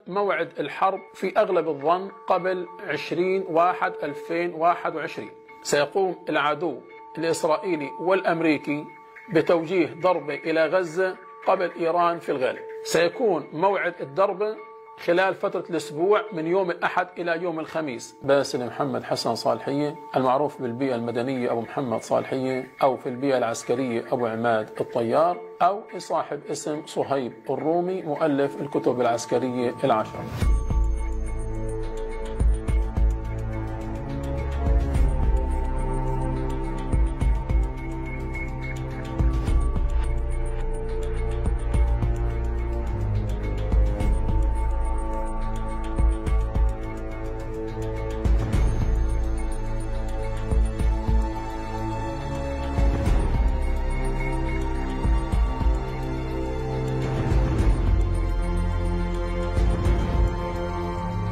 موعد الحرب في أغلب الظن قبل 20/1/2021. سيقوم العدو الإسرائيلي والأمريكي بتوجيه ضربة إلى غزة قبل إيران في الغالب. سيكون موعد الضربة خلال فترة الأسبوع من يوم الأحد إلى يوم الخميس. باسل محمد حسن صالحية، المعروف بالبيئة المدنية أبو محمد صالحية، أو في البيئة العسكرية أبو عماد الطيار، أو صاحب اسم صهيب الرومي مؤلف الكتب العسكرية العشرة.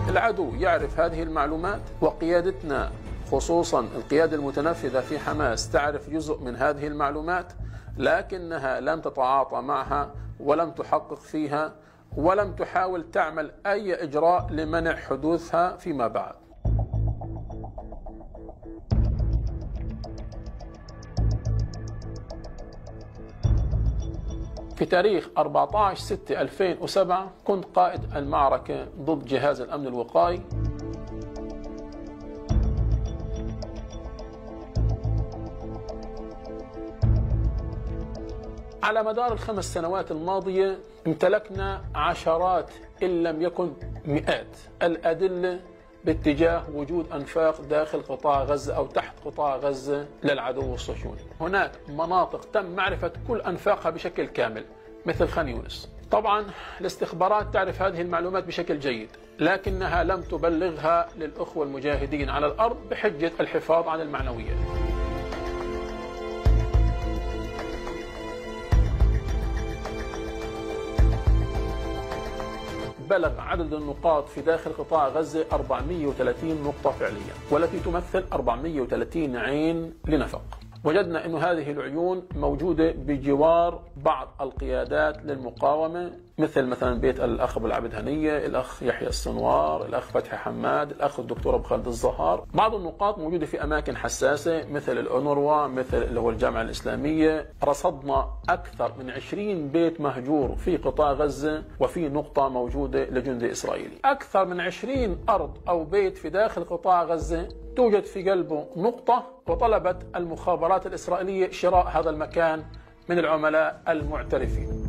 العدو يعرف هذه المعلومات، وقيادتنا خصوصا القيادة المتنفذة في حماس تعرف جزء من هذه المعلومات، لكنها لم تتعاطى معها ولم تحقق فيها ولم تحاول تعمل أي إجراء لمنع حدوثها فيما بعد. في تاريخ 14/6/2007 كنت قائد المعركة ضد جهاز الأمن الوقائي. على مدار ال5 سنوات الماضية امتلكنا عشرات إن لم يكن مئات الأدلة باتجاه وجود أنفاق داخل قطاع غزة أو تحت قطاع غزة للعدو الصهيوني. هناك مناطق تم معرفة كل أنفاقها بشكل كامل مثل خان يونس. طبعا الاستخبارات تعرف هذه المعلومات بشكل جيد، لكنها لم تبلغها للأخوة المجاهدين على الأرض بحجة الحفاظ على المعنويات. بلغ عدد النقاط في داخل قطاع غزة 430 نقطة فعليا، والتي تمثل 430 عين لنفق. وجدنا أن هذه العيون موجودة بجوار بعض القيادات للمقاومة، مثلا بيت الأخ أبو العبد هنية، الأخ يحيى السنوار، الأخ فتحي حماد، الأخ الدكتور أبو خالد الزهار. بعض النقاط موجودة في أماكن حساسة مثل الأونروا، مثل اللي هو الجامعة الإسلامية. رصدنا أكثر من 20 بيت مهجور في قطاع غزة، وفي نقطة موجودة لجندي إسرائيلي. أكثر من 20 أرض أو بيت في داخل قطاع غزة توجد في قلبه نقطة، وطلبت المخابرات الإسرائيلية شراء هذا المكان من العملاء المعترفين.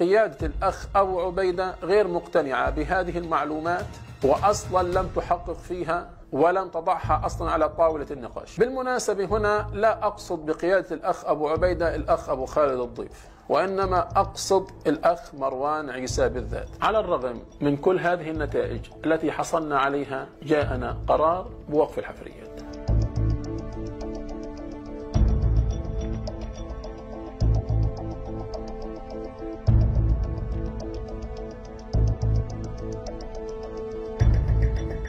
قيادة الأخ أبو عبيدة غير مقتنعة بهذه المعلومات، وأصلا لم تحقق فيها ولم تضعها أصلا على طاولة النقاش. بالمناسبة هنا لا أقصد بقيادة الأخ أبو عبيدة الأخ أبو خالد الضيف، وإنما أقصد الأخ مروان عيسى بالذات. على الرغم من كل هذه النتائج التي حصلنا عليها، جاءنا قرار بوقف الحفريات.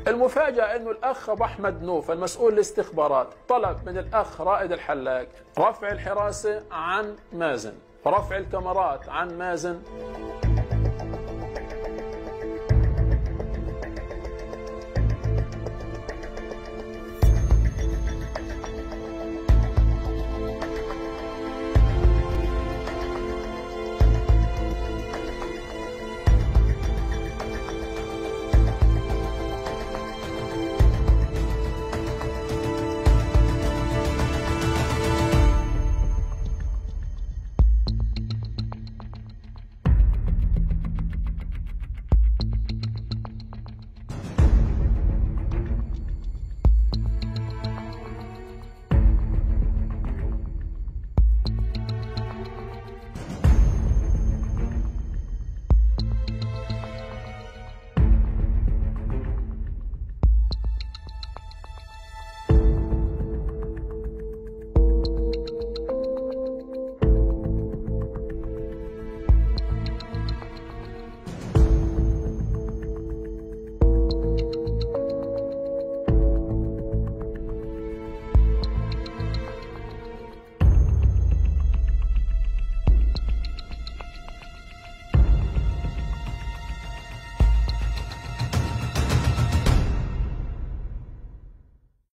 المفاجأة أنه الأخ أبو أحمد نوف المسؤول الاستخبارات طلب من الأخ رائد الحلاق رفع الحراسة عن مازن، رفع الكاميرات عن مازن،